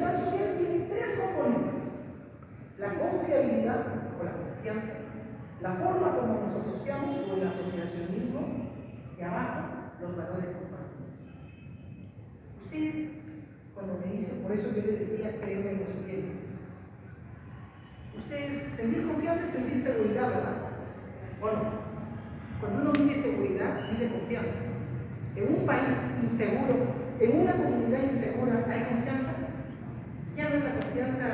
seguridad social tiene tres componentes: la confiabilidad o la confianza, la forma como nos asociamos o el asociacionismo, y abajo los valores compartidos. Ustedes, cuando me dicen, por eso yo les decía, créeme en lo siguiente: ustedes, sentir confianza es sentir seguridad, ¿verdad? Bueno, cuando uno mide seguridad, mide confianza. En un país inseguro, en una comunidad insegura, ¿hay confianza? Ya no es la confianza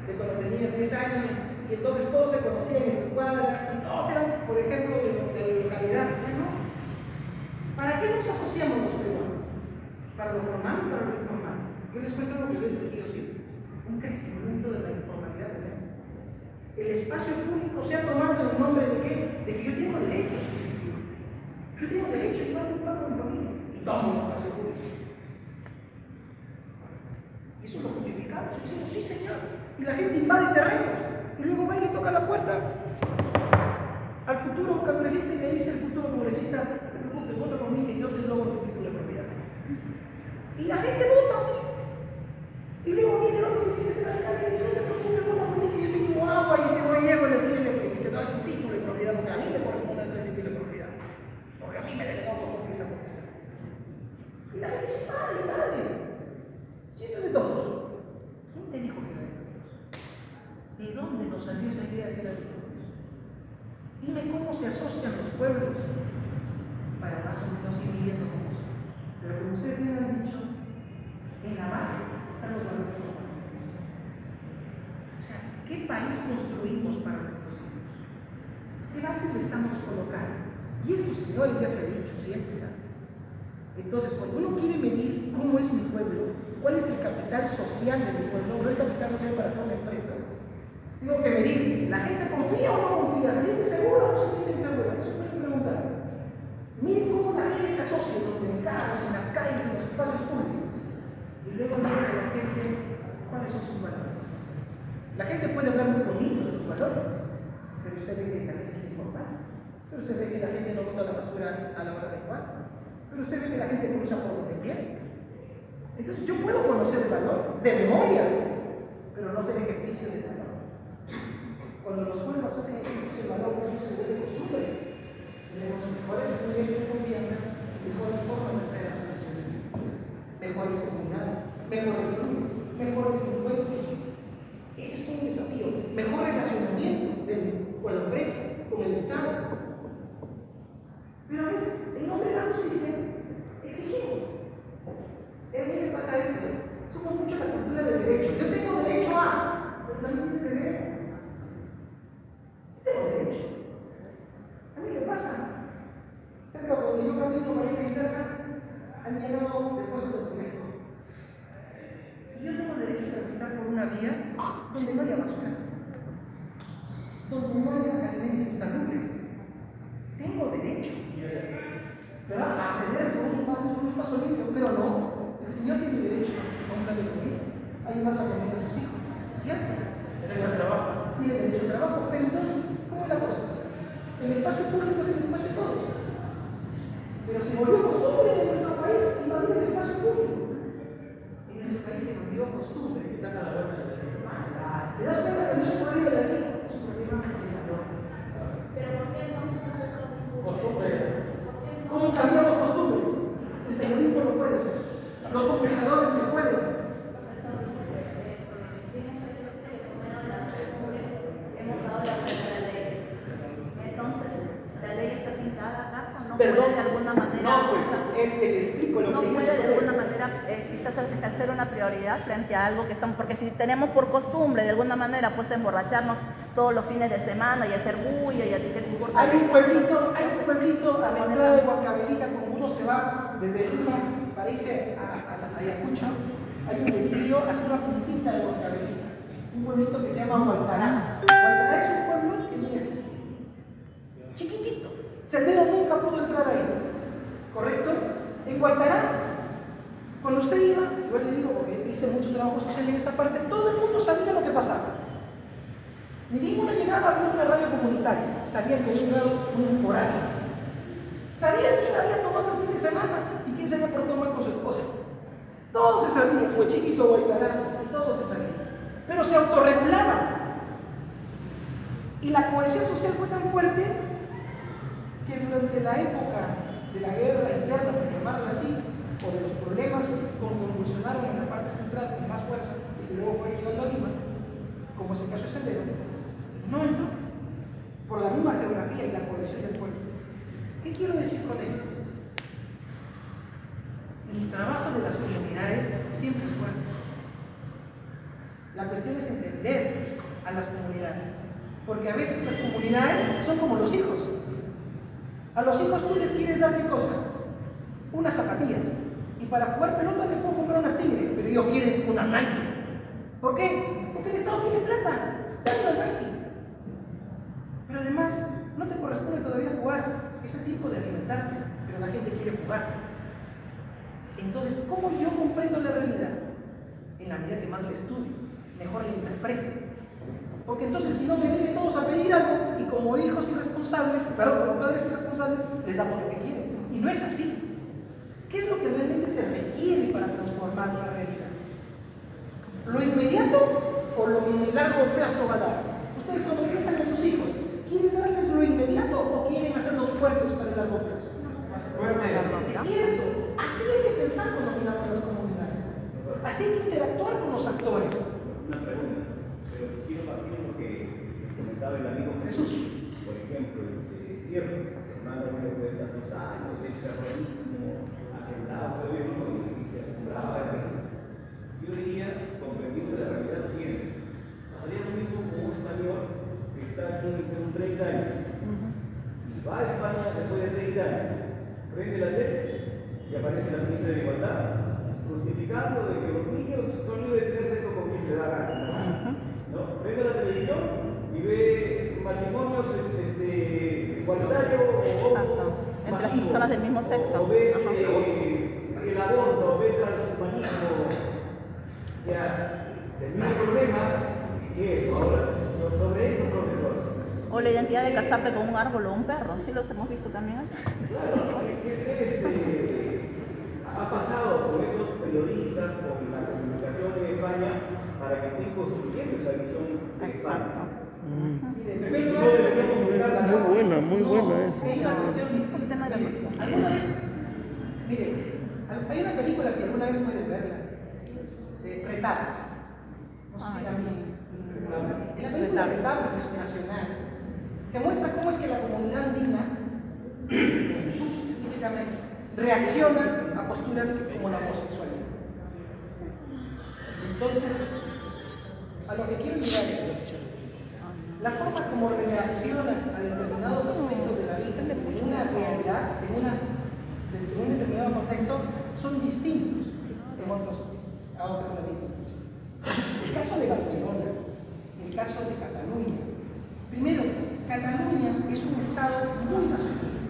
de cuando tenías 10 años y entonces todos se conocían en tu cuadra y todos eran, por ejemplo, de localidad. Ya no. ¿Para qué nos asociamos los peruanos? ¿Para lo formal o para lo informal? Yo les cuento lo que yo he entendido siempre: un crecimiento de la informalidad de la gente. El espacio público se ha tomado en nombre de ¿qué? De que yo tengo derecho a subsistir. Yo tengo derecho a llevar un plan con mi familia y tomo el espacio público. Y eso lo justificamos y decimos, sí señor. Y la gente invade terrenos y luego va y le toca la puerta al futuro congresista y le dice al futuro congresista: no te preocupes, vota por mí que yo te logro tu título de propiedad. Y la gente vota así. Y luego viene el otro que quiere ser alcalde y dice: no te preocupes, vota por mí que yo tengo agua y te voy llevo en el tiempo y te doy tu título de propiedad, porque a mí me corresponde el título de propiedad. Porque a mí me delegó por esa potestad. Y la gente dice: vale, vale. Si esto es de todos, ¿quién te dijo que era de todos? ¿De dónde nos salió esa idea que era de todos? Dime cómo se asocian los pueblos para más o menos ir midiendo con eso. Pero como ustedes me han dicho, en la base están los valores compartidos. O sea, ¿qué país construimos para nuestros hijos? ¿Qué base le estamos colocando? Y esto, señores, ya se ha dicho siempre, ¿no? Entonces, cuando uno quiere medir cómo es mi pueblo, cuál es el capital social de mi pueblo, no el capital social para hacer una empresa, tengo que medir: ¿la gente confía o no confía? ¿Se siente segura o no se siente insegura? Eso es una pregunta. Miren cómo la gente se asocia en los mercados, en las calles, en los espacios públicos. Y luego miren a la gente cuáles son sus valores. La gente puede hablar muy bonito de sus valores, pero usted ve que la gente es importante. Pero usted ve que la gente no bota la basura a la hora adecuada. Pero usted ve que la gente cruza por donde quiere. Entonces yo puedo conocer el valor de memoria, pero no sé el ejercicio del valor. Cuando los pueblos hacen ejercicio del valor, eso se ve de costumbre. Tenemos mejores niveles de confianza, mejores formas de hacer asociaciones, mejores comunidades, mejores clubes, mejores encuentros. Ese es un desafío. Mejor relacionamiento con la empresa, con el Estado. Pero a veces, en nombre de la justicia, exigimos. A mí me pasa esto: somos mucho la cultura del derecho. Yo tengo derecho a, pero también tienes deberes. Yo tengo derecho. A mí me pasa. Cerca cuando yo camino para ir a mi casa, han llenado de cosas de hamburguesa. Y yo tengo derecho a transitar por una vía donde no haya basura, donde no haya alimento insalubre. Tengo derecho, ¿verdad?, a acceder por un paso limpio, pero no. El Señor tiene derecho a un cambio de comida, a llevar la comida a sus hijos, ¿cierto? Derecho al trabajo. Tiene derecho al trabajo, pero entonces, ¿cómo es la cosa? El espacio público es el espacio de todos. Pero se volvió costumbre en nuestro país invadir el espacio público. En nuestro país se volvió costumbre. Saca la vuelta de la ¿Te das cuenta que no es un problema de aquí? Es un problema de la norma. Pero ¿por qué entonces costumbre. ¿Cómo cambiamos costumbres? El periodismo no puede ser. Los comunicadores no pueden ser. hemos dado la vuelta a la ley? Entonces, ¿la ley está pintada acaso? ¿No Perdón. puede de alguna manera? No, pues es que le explico lo No que dice puede su de alguna poder. manera quizás ejercer una prioridad frente a algo que estamos, porque si tenemos por costumbre de alguna manera pues emborracharnos todos los fines de semana y hacer bulla y a ti qué te importa. Hay un pueblito a la entrada de Huancavelica, como uno se va desde Lima para irse a Ayacucho, hay un desvío hacia una puntita de Huancavelica, un pueblito que se llama Huaytará. Huaytará es un pueblo que viene así, chiquitito. Sendero nunca pudo entrar ahí, ¿correcto? En Huaytará, cuando usted iba, yo le digo porque hice mucho trabajo social en esa parte, todo el mundo sabía lo que pasaba. Ni ninguno llegaba a ver una radio comunitaria, sabían que había un horario. Sabían quién había tomado el fin de semana y quién se había portado mal con su esposa. Todo se sabía, Huachiquito, Huaytará. todo se sabía. Pero se autorregulaban. Y la cohesión social fue tan fuerte que durante la época de la guerra interna, por llamarla así, o de los problemas que convulsionaron en la parte central con más fuerza y que luego fue llegando a Lima, como es el caso de Sendero, no entró por la misma geografía y la cohesión del pueblo. ¿Qué quiero decir con esto? El trabajo de las comunidades siempre es fuerte. La cuestión es entender a las comunidades, porque a veces las comunidades son como los hijos. A los hijos tú les quieres dar qué cosa, unas zapatillas, y para jugar pelota les puedo comprar unas Tigre, pero ellos quieren una Nike. ¿Por qué? Porque el Estado tiene plata, dale una Nike. Pero además no te corresponde todavía jugar ese tipo de alimentarte, pero la gente quiere jugar. Entonces, ¿cómo yo comprendo la realidad? En la medida que más la estudie, mejor la interpreto. Porque entonces, si no, me vienen todos a pedir algo y como hijos irresponsables, perdón, como padres irresponsables, les damos lo que quieren. Y no es así. ¿Qué es lo que realmente se requiere para transformar la realidad? ¿Lo inmediato o lo que en el largo plazo va a dar? Ustedes cuando piensan en sus hijos, ¿quieren darles lo inmediato o quieren hacerlos fuertes para el largo plazo? Es cierto, así hay que pensar cuando miramos las comunidades. Así hay que interactuar con los actores. Una pregunta, pero quiero partir de lo que comentaba el amigo Jesús. Por ejemplo, es cierto, Fernando me fue tantos años de terrorismo, atentado, y se acumulaba de riesgo. Yo diría, comprendiendo la realidad que tiene, haría lo mismo con un español que está aquí en 30 años y va a España después de 30 años, prende la tele y aparece la ministra de Igualdad justificando de que los niños son libres de tener sexo con quien le da gana. ¿No? Prende la televisión y ve matrimonios igualitarios o entre las personas del mismo sexo. o ve el aborto, o ve el transhumanismo. Ya, el mismo problema que es ahora sobre eso, profesor. O la identidad de casarte con un árbol o un perro, sí los hemos visto también acá. Claro, ha pasado por esos periodistas, con la comunicación en España, para que estén construyendo esa visión de España. Muy buena esa. Es una cuestión distinta. Alguna vez, mire, hay una película, si alguna vez pueden verla, de Retablo. No sé si la han visto. En la película Retablo, que es nacional, se muestra cómo es que la comunidad andina, específicamente, reacciona a posturas como la homosexualidad. Entonces, a lo que quiero llegar es la forma como reacciona a determinados aspectos de la vida en una comunidad, en un determinado contexto, son distintos a otras latitudes. El caso de Barcelona, el caso de Cataluña. Primero, Cataluña es un estado muy nacionalista.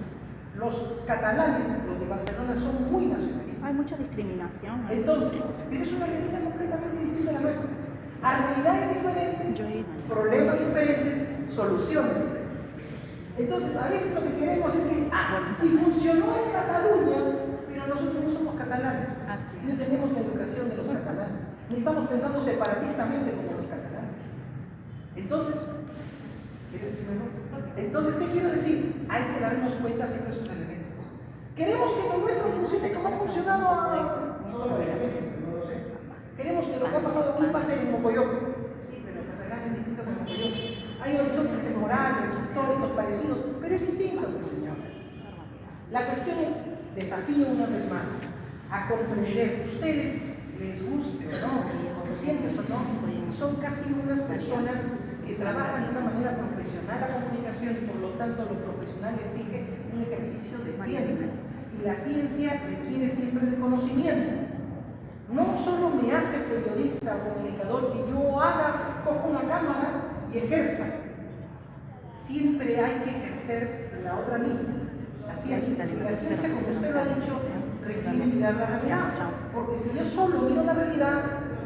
Los catalanes, los de Barcelona, son muy nacionalistas. Hay mucha discriminación. Entonces, es una realidad completamente distinta a la nuestra. A realidades diferentes, problemas diferentes, soluciones diferentes. Entonces, a veces lo que queremos es que, si funcionó en Cataluña, pero nosotros no somos catalanes, no tenemos la educación de los catalanes, ni estamos pensando separatistamente como los catalanes. Entonces, ¿quieres decir mejor? Entonces, ¿qué quiero decir? Hay que darnos cuenta siempre de sus elementos. Queremos que lo nuestro funcione como ha funcionado no lo sé. Queremos que lo que ha pasado aquí pase en Mocoyoco. Sí, pero Casagrande es distinto que Mocoyoco. Hay horizontes temporales, históricos parecidos, pero es distinto, pues, señores. La cuestión es, desafío una vez más a comprender, ustedes les guste o no, conscientes o no, son casi unas personas que trabajan de una manera profesional la comunicación y por lo tanto lo profesional exige un ejercicio de ciencia. Y la ciencia requiere siempre de conocimiento. No solo me hace periodista o comunicador que yo cojo una cámara y ejerza. Siempre hay que ejercer la otra línea, la ciencia. Y la ciencia, como usted lo ha dicho, requiere mirar la realidad. Porque si yo solo miro la realidad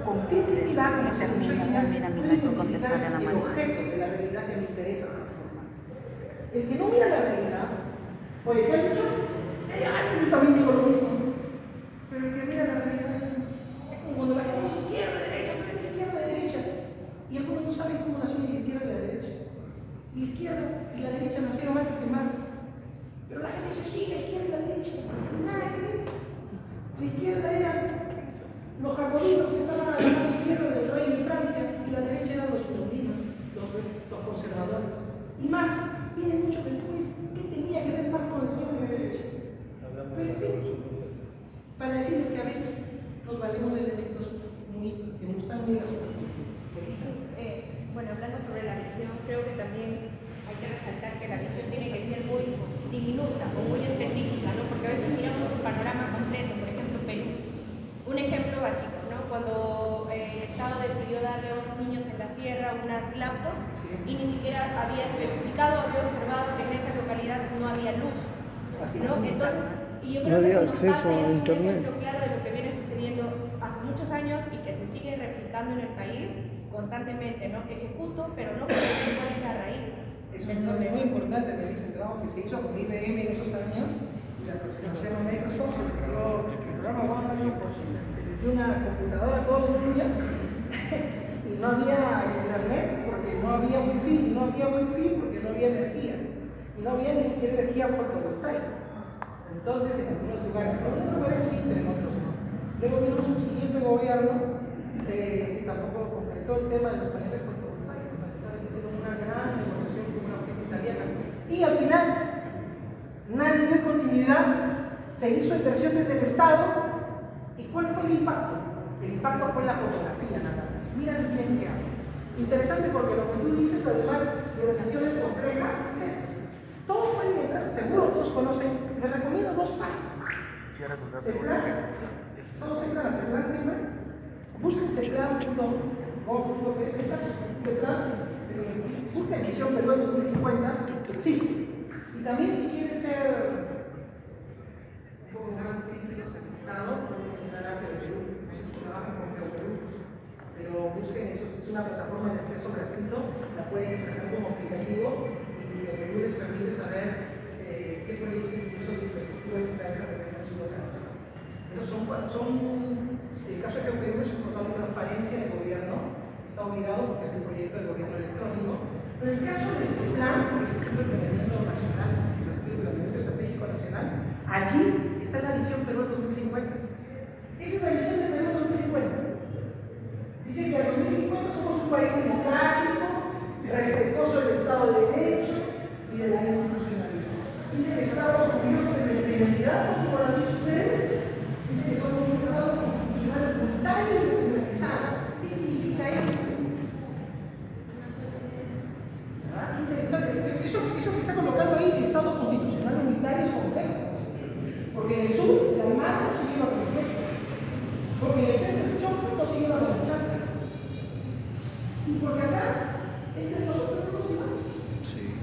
con criticidad, como se ha dicho ya, puedo identificar el objeto de la realidad que me interesa transformar. El que no mira la realidad, oye, ¿qué ha dicho? Yo también digo lo mismo. Pero el que mira la realidad es como cuando la gente dice izquierda, derecha, Y Marx viene mucho después. ¿Qué tenía que ser Marx con el Estado de la derecha? Pero en fin, para decirles que a veces nos valemos de elementos que no están muy en la superficie. Melissa. Bueno, hablando sobre la visión, creo que también hay que resaltar que la visión tiene que ser muy diminuta o muy específica, ¿no? Porque a veces miramos un panorama completo, por ejemplo, Perú. Un ejemplo básico, ¿no? Cuando el Estado decidió darle a unos niños en la sierra unas laptops y ni siquiera había especificado, había observado que en esa localidad no había luz, ¿no? Entonces, y yo creo No que había eso nos acceso pasa, a es un internet. ejemplo claro de lo que viene sucediendo hace muchos años y que se sigue replicando en el país constantemente, ¿no? Ejecuto, pero no conozco cuál es la raíz. Es un dato muy importante, Melissa, el trabajo que se hizo con IBM en esos años y la aproximación a Microsoft. Se les dio el programa OneDrive, se les dio una computadora a todos los niños y no había internet porque no había wifi, y no había wifi porque no había energía, y no había ni siquiera energía fotovoltaica. Entonces, en algunos lugares sí, pero en otros no. Luego vino un subsiguiente gobierno que tampoco concretó el tema de los paneles fotovoltaicos, a pesar de que hicieron una gran negociación con una fuente italiana. Y al final, nadie dio continuidad, se hizo inversión desde el Estado. ¿Y cuál fue el impacto? El impacto fue la fotografía nada más. Mira el bien que hago. Interesante porque lo que tú dices, además de las misiones complejas, es esto. Todos pueden entrar, seguro todos conocen, les recomiendo dos páginas. CEPLAN, todos entran a CEPLAN siempre. Busquen CEPLAN.gov.p, CEPLAN, busquen Misión Perú en 2050, existe. Y también si quieren ser un poco más críticos del Estado, pueden entrar a Perú. No sé si trabajan con Perú, pero busquen eso, es una plataforma de acceso gratuito, la pueden descargar como aplicativo y lo que les permite saber qué proyectos incluso de infraestructuras está desarrollando en su localidad. Esos son el caso de GeoPerú es un portal de transparencia del gobierno, está obligado porque es el proyecto del gobierno electrónico, pero en el caso de ese plan, por ejemplo, el planeamiento nacional, el planeamiento estratégico nacional, allí está la visión Perú 2050. Esa es la visión de Perú 2050. Dice que al 2050 somos un país democrático, respetuoso del Estado de Derecho y de la institucionalidad. Dice que estamos orgullosos de nuestra identidad, como lo han dicho ustedes. Dice que somos un Estado constitucional unitario y descentralizado. ¿Qué significa eso? Interesante. Eso que está colocado ahí, de Estado constitucional unitario, es complejo. Porque en el sur, la imagen no se lleva con el pecho. Porque en el centro del Choco no se lleva con el chanca. Y porque acá, entre nosotros no nos llevamos. Sí,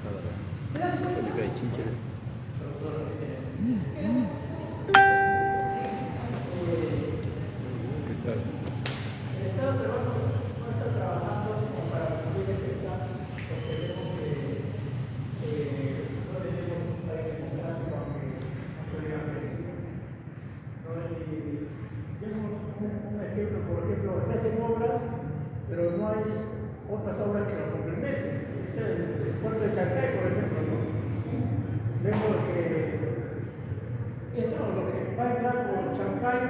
la verdad. ¿Te das cuenta? Porque hay chincheres. ¿Qué tal? El Estado peruano no está trabajando como para cumplir ese plan, porque vemos que no tenemos un país democrático aunque digan que sí. ¿No? Y vemos un ejemplo, por ejemplo, se hacen obras, pero no hay otras obras que lo complementen. El puerto de Chancay, por ejemplo, ¿no? Vemos que eso, lo que va a entrar por Chancay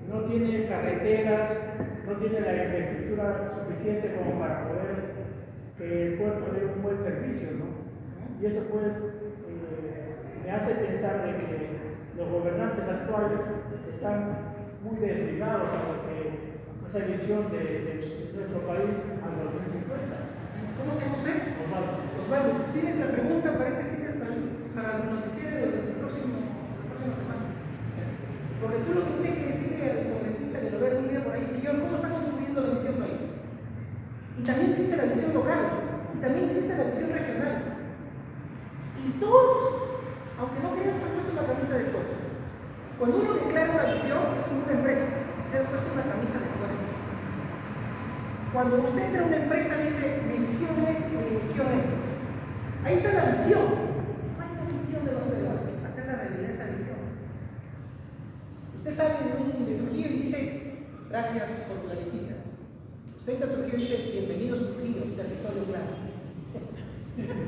no tiene carreteras, no tiene la infraestructura suficiente como para poder que el puerto dé un buen servicio, ¿no? Y eso pues me hace pensar de que los gobernantes actuales están muy desligados a lo que esa visión de nuestro país al 2050. ¿Cómo se llama usted? Osvaldo, ¿tienes la pregunta para este fin para el noticiero de la próxima semana? Porque tú lo que tienes que decirle al congresista que lo ves un día por ahí, señor, ¿cómo está contribuyendo la visión país? Y también existe la visión local, y también existe la visión regional. Y todos, aunque no crean, se han puesto la camisa de fuerza. Cuando uno declara una visión, es como una empresa, se ha puesto una camisa de fuerza. Cuando usted entra a una empresa, dice, mi visión es, mi misión es. Ahí está la visión. ¿Cuál es la visión de los peruanos? Hacer la realidad esa visión. Usted sale de Trujillo y dice, gracias por la visita. Usted entra a Trujillo y dice, bienvenidos a Trujillo, territorio claro.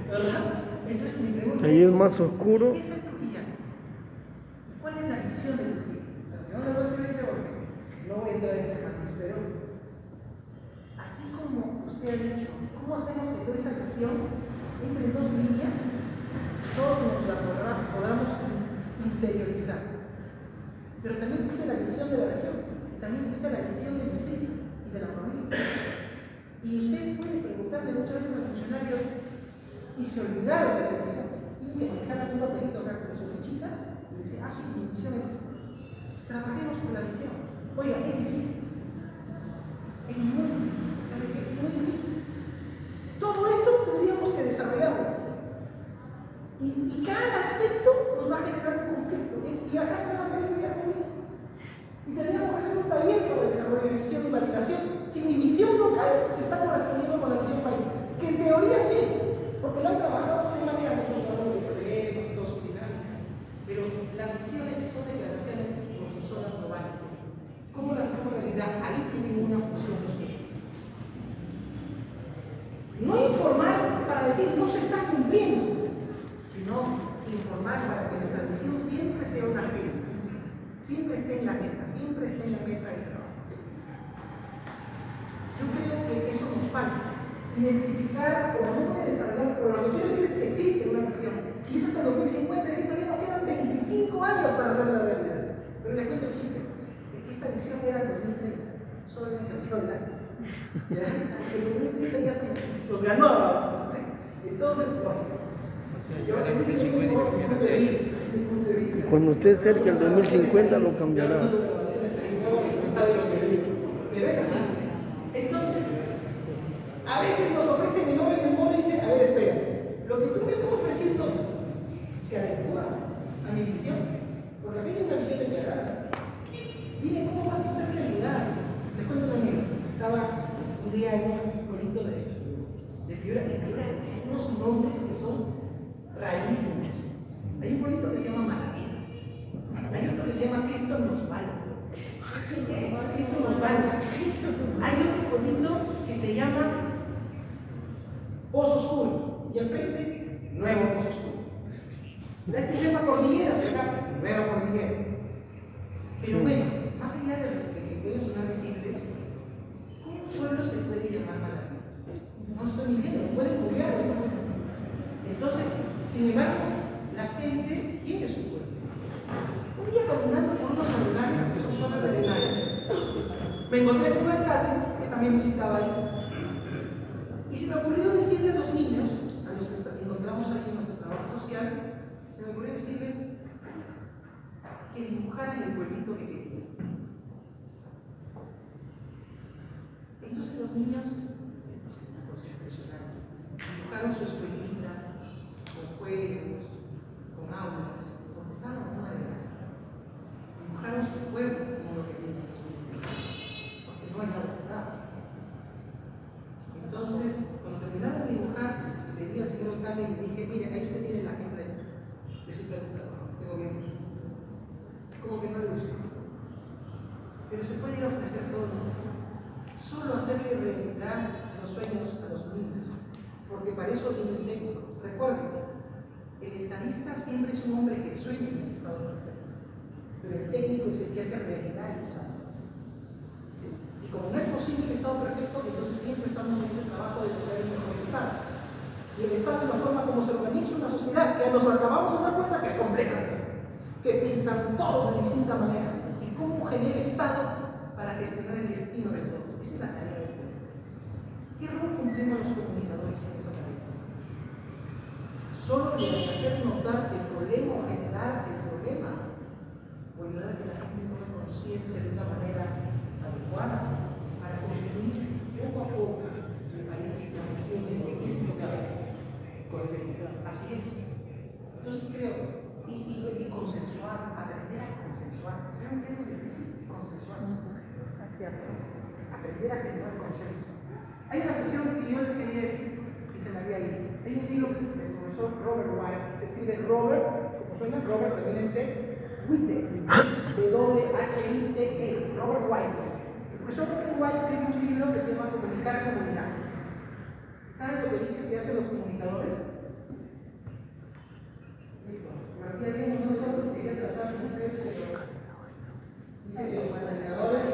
¿Verdad? Entonces mi pregunta Ahí es más oscuro. ¿qué es el trujillano? ¿Cuál es la visión del Trujillo? Yo no le voy a decir porque no voy a entrar en ese matiz, pero así como usted ha dicho, ¿cómo ¿Cómo hacemos que toda esa visión entre dos líneas, todos nos la podamos interiorizar? Pero también existe la visión de la región, y también existe la visión del distrito y de la provincia. Y usted puede preguntarle muchas veces al funcionario y se olvidaron de la visión. Tienen que dejar un papelito acá con su fichita y dice, ah, sí, mi visión es esta. Trabajemos con la visión. Oiga, es difícil. Es muy difícil. ¿Sabe qué? Es muy difícil. Todo esto tendríamos que desarrollarlo. Y cada aspecto nos va a generar un conflicto. Y acá se va a pelear conmigo. Y tendríamos que hacer un taller para el desarrollo de visión y validación. Si mi visión local se está correspondiendo con la visión país, que en teoría sí, porque lo han trabajado de manera muchos hablamos de problemas, todas sus dinámicas. Pero las visiones son declaraciones por sí solas no valen. ¿Cómo las hacemos realidad? Ahí tienen una función los medios. No informar para decir no se está cumpliendo, sino informar para que nuestra visión siempre sea una agenda, siempre esté en la agenda, siempre esté en la mesa de trabajo. Yo creo que eso nos falta. Identificar, o no puede desarrollar, pero lo que quiero decir es que existe una visión. Y es hasta 2050, es decir, todavía nos quedan 25 años para hacerla realidad. Pero le cuento el chiste, de que esta visión era el 2030, solo le cambió el año. ¿Ya? El 2030 ya se los ganó. ¿No? Entonces, yo creo que es mi punto de vista. Cuando usted cerca el 2050 lo cambiará. Pero es así. Entonces, a veces nos ofrecen el oro y el mono y dicen, a ver, espera, lo que tú me estás ofreciendo se adecua a mi visión, porque a mí hay una visión declarada. Dime cómo vas a hacer realidad. Les cuento una anécdota. Estaba un día en un pueblito de Piura, y Piura tiene unos nombres que son rarísimos. Hay un pueblito que se llama Malavida, hay otro que se llama Cristo nos valga. Cristo nos valga. Hay otro pueblito que se llama Pozo Oscuro, y al frente, Nuevo Pozo Oscuro. Este se llama Cordillera, de acá, Nueva Cordillera. Pero bueno, más allá de lo que puede sonar decirles, ¿cómo un pueblo se puede llamar Malavida? No estoy mintiendo, lo pueden googlear. Entonces, sin embargo, la gente quiere su pueblo. Un día caminando por unos aldeanos que son zonas de Alemania, me encontré con un alcalde que también visitaba ahí. Y se me ocurrió decirle a los niños, a los que encontramos ahí en nuestro trabajo social, se me ocurrió decirles que dibujaran el pueblito que querían. Entonces los niños, es una cosa impresionante, dibujaron su escuelita, con juegos, con aulas, donde estaban en una de las. Dibujaron su pueblo como lo querían, porque no hay nada que dar. Entonces, cuando terminaron de dibujar, le di al señor alcalde y le dije, mire, ahí usted tiene la agenda de su plan de gobierno. Como que no le gusta. Pero se puede ir a ofrecer todo. Solo hacerle realidad los sueños a los niños. Porque para eso viene el técnico. Recuerden, el estadista siempre es un hombre que sueña en el estado perfecto. Pero el técnico es el que hace realidad el estado. Y como no es posible el estado perfecto, entonces siempre estamos en ese trabajo de tener el mejor estado. Y el estado es la forma como se organiza una sociedad, que nos acabamos de dar cuenta que es compleja, que piensan todos de distinta manera. Y cómo genera estado para gestionar el destino de todos. Esa es la tarea del pueblo. ¿Qué rol cumplimos los comunicadores en esa tarea? Solo de hacer notar el problema o generar el problema, o ayudar a que la gente tome conciencia de una manera adecuada para construir poco a poco el país y la función de así es. Entonces creo, y consensuar, aprender a consensuar. ¿Saben qué es lo difícil? Consensuar. Es cierto. Aprender a generar consenso. Hay una cuestión que yo les quería decir y se me había ido. Hay un libro que es del profesor Robert White, se escribe Robert, como suena Robert también en T, White, W-H-I-T-E, Robert White. El profesor Robert White escribe un libro que se llama Comunicar Comunidad. ¿Saben lo que dice que hacen los comunicadores? Listo. Por aquí había unos cosas que quería tratar con ustedes, pero dice que los comunicadores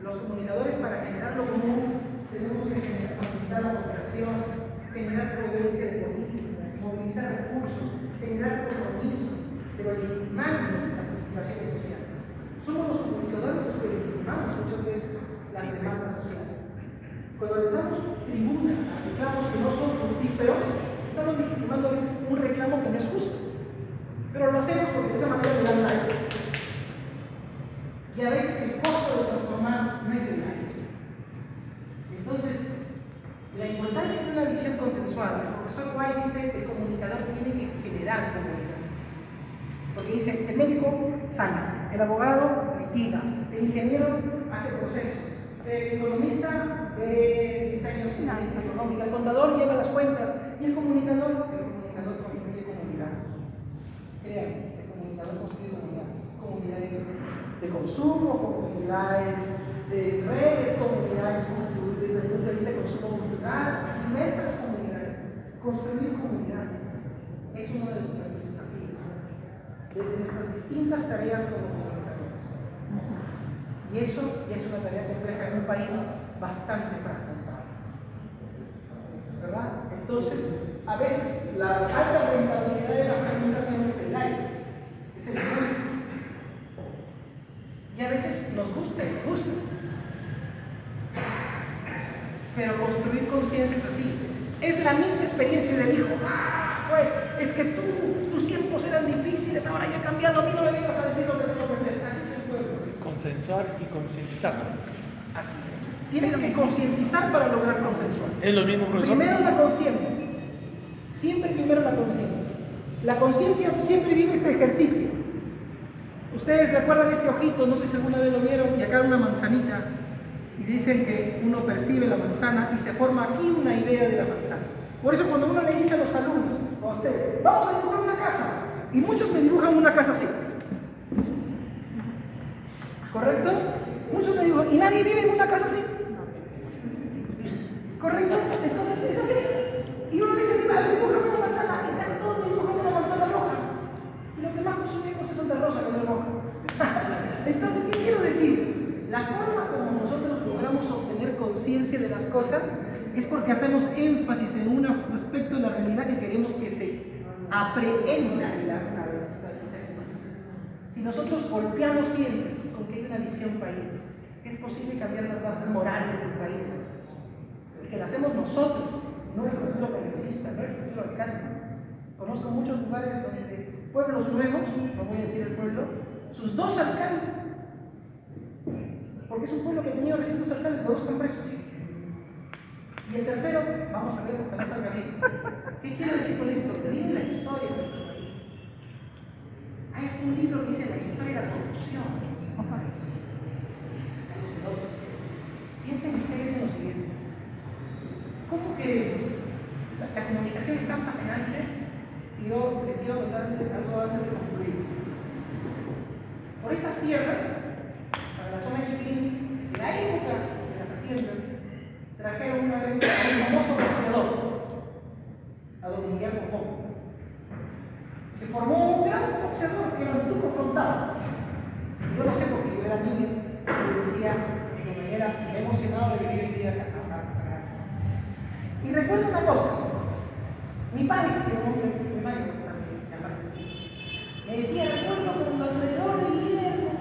Los comunicadores, para generar lo común, tenemos que facilitar la cooperación, generar proveniencia de políticas, movilizar recursos, generar compromiso, pero legitimando las aspiraciones sociales. Somos los comunicadores los que legitimamos muchas veces las demandas sociales. Cuando les damos tribuna a reclamos que no son fructíferos, estamos legitimando a veces un reclamo que no es justo. Pero lo hacemos porque de esa manera le dan like. Y a veces el costo de transformar no es el like. Entonces, la importancia de una visión consensual, el profesor White dice que el comunicador tiene que generar comunidad. Porque dice, el médico sana, el abogado litiga, el ingeniero hace procesos, el economista diseños económicos, el contador lleva las cuentas y el comunicador construye comunidad. Crean, el comunicador construye comunidad. Comunidades de consumo, comunidades de redes, comunidades desde el punto de vista de consumo cultural, diversas comunidades. Construir comunidad es uno de nuestros desafíos, desde nuestras distintas tareas como comunicadores. Y eso es una tarea compleja en un país bastante fragmentado. ¿Verdad? Entonces, a veces la alta rentabilidad de la comunicación es el like, es el gusto. Y a veces nos gusta y nos gusta. Pero construir conciencia es así. Es la misma experiencia del hijo. Pues es que tus tiempos eran difíciles, ahora ya he cambiado, a mí no me vengas a decir lo que tengo que hacer. Así es el pueblo. Consensuar y concientizar. Así es. Tienes que concientizar para lograr consensuar. Es lo mismo, profesor. Primero la conciencia. Siempre primero la conciencia. La conciencia siempre vive este ejercicio. Ustedes recuerdan este ojito, no sé si alguna vez lo vieron, y acá una manzanita. Y dicen que uno percibe la manzana y se forma aquí una idea de la manzana. Por eso cuando uno le dice a los alumnos, o a ustedes, vamos a dibujar una casa, y muchos me dibujan una casa así. ¿Correcto? Muchos me dibujan, y nadie vive en una casa así. ¿Correcto? Entonces es así. Y uno dice, dibuja una manzana, y casi todos me dibujan una manzana roja. Y lo que más consumimos es de rosa, que no es roja. Entonces, ¿qué quiero decir? La forma como nosotros logramos obtener conciencia de las cosas es porque hacemos énfasis en un aspecto de la realidad que queremos que se aprehenda en la cabeza. Si nosotros golpeamos siempre con que hay una visión país, es posible cambiar las bases morales del país. Y que la hacemos nosotros, no el futuro congresista, no el futuro alcalde. Conozco muchos lugares donde pueblos nuevos, no voy a decir el pueblo, sus dos alcaldes, porque es un pueblo que tenía recién dos alcaldes, los dos están presos. Y el tercero, vamos a ver, ojalá salga bien. ¿Qué quiero decir con esto? Miren la historia de nuestro país. Hay hasta un libro que dice la historia de la corrupción. Piensen ustedes en lo siguiente. ¿Cómo queremos? La comunicación es tan fascinante y yo les quiero contar algo antes de concluir. Por estas tierras, para la zona de Chiquilín, en la época de las haciendas, trajeron una vez a un famoso boxeador, a don Miguel Cofón, que formó un gran boxeador que era un tuco frontal. Yo no sé porque yo era niño, yo decía de manera emocionado de vivir hoy día acá. Y recuerdo una cosa, mi padre, que era un hombre muy mayor, me decía, recuerdo cuando alrededor de Guillermo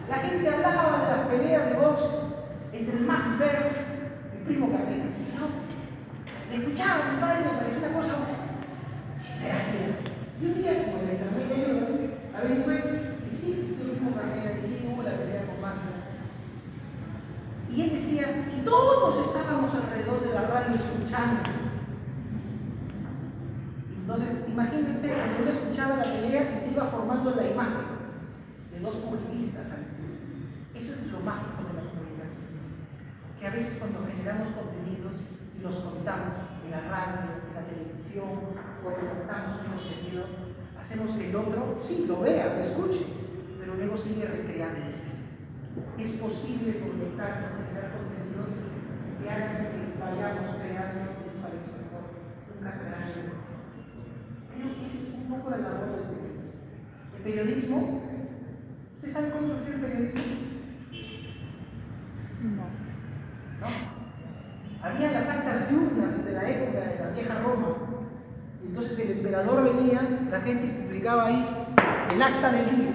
la gente hablaba de las peleas de box entre el Max Berg y el Primo Carrera. Le escuchaba a mi padre y me pareció una cosa, si será cierto. Y un día, como le llamé de ellos, averigüé, y sí, el Primo Carrera, y sí, hubo la pelea con Max Berg. Y él decía, y todos estábamos alrededor de la radio escuchando. Entonces, imagínense, cuando uno escuchaba la pelea y se iba formando la imagen de dos pugilistas. Eso es lo mágico de la comunicación. Que a veces cuando generamos contenidos y los contamos en la radio, en la televisión, o contamos un contenido, hacemos que el otro, sí, lo vea, lo escuche, pero luego sigue recreando. Es posible conectar, generar contenidos que hagan que vayamos creando un país mejor, nunca será mejor. Creo que ese es un poco la labor del periodismo. El periodismo, ¿usted sabe cómo surgió el periodismo? ¿no? Había las actas diurnas desde la época de la vieja Roma. Entonces el emperador venía, la gente publicaba ahí el acta del día.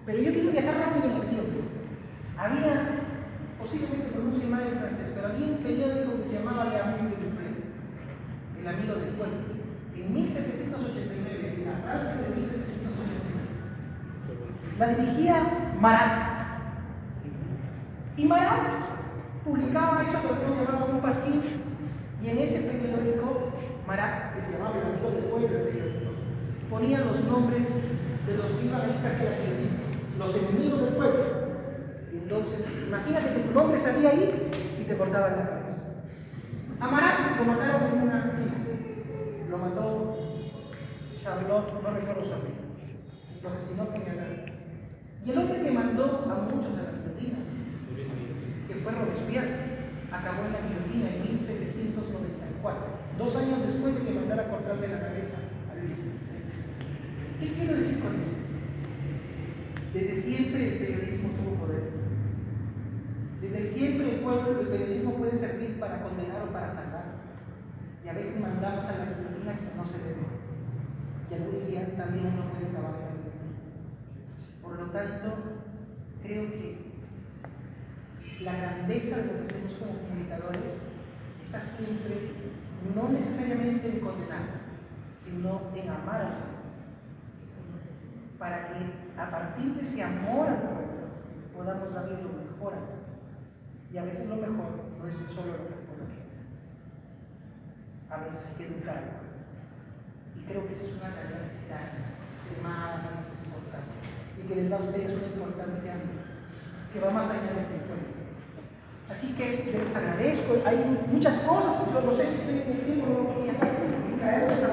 Pero yo quiero viajar rápido en el tiempo. Había, posiblemente pronuncie mal en francés, pero había un periódico que se llamaba Le Ami du Peuple, el amigo del pueblo, en 1789, en la Francia de 1789. La dirigía Marat. Y Marat publicaba eso que algunos llamaban un pasquín, y en ese periódico, Marat, que se llamaba el amigo del pueblo, el periódico, ponía los nombres de los que iban a ir casi a la guillotina, los enemigos del pueblo. Entonces, imagínate que tu nombre salía ahí y te cortaban la cabeza. A Marat lo mataron en una mina. Lo mató Charlotte, no recuerdo su apellido. Lo asesinó con el. Y el hombre que mandó a muchos a la guillotina, que fue Robespierre, acabó en la guillotina en 1794, 2 años después de que mandara a cortarle la cabeza a Luis XVI. ¿Qué quiero decir con eso? Desde siempre el periodismo tuvo poder. Desde siempre el periodismo puede servir para condenar o para salvar. Y a veces mandamos a la guillotina que no se debe. Y algún día también uno puede acabar en la guillotina. Por lo tanto, creo que la grandeza de lo que hacemos como comunicadores está siempre, no necesariamente en condenar, sino en amar al pueblo. Para que a partir de ese amor al pueblo podamos darle lo mejor al pueblo. Y a veces lo mejor no es solo lo que el pueblo quiere. A veces hay que educar al pueblo. Y creo que eso es una tarea extremadamente importante y que les da a ustedes una importancia que va más allá de este encuentro. Así que yo les agradezco. Hay muchas cosas, yo no sé si estoy en el tiempo, no voy a traerles a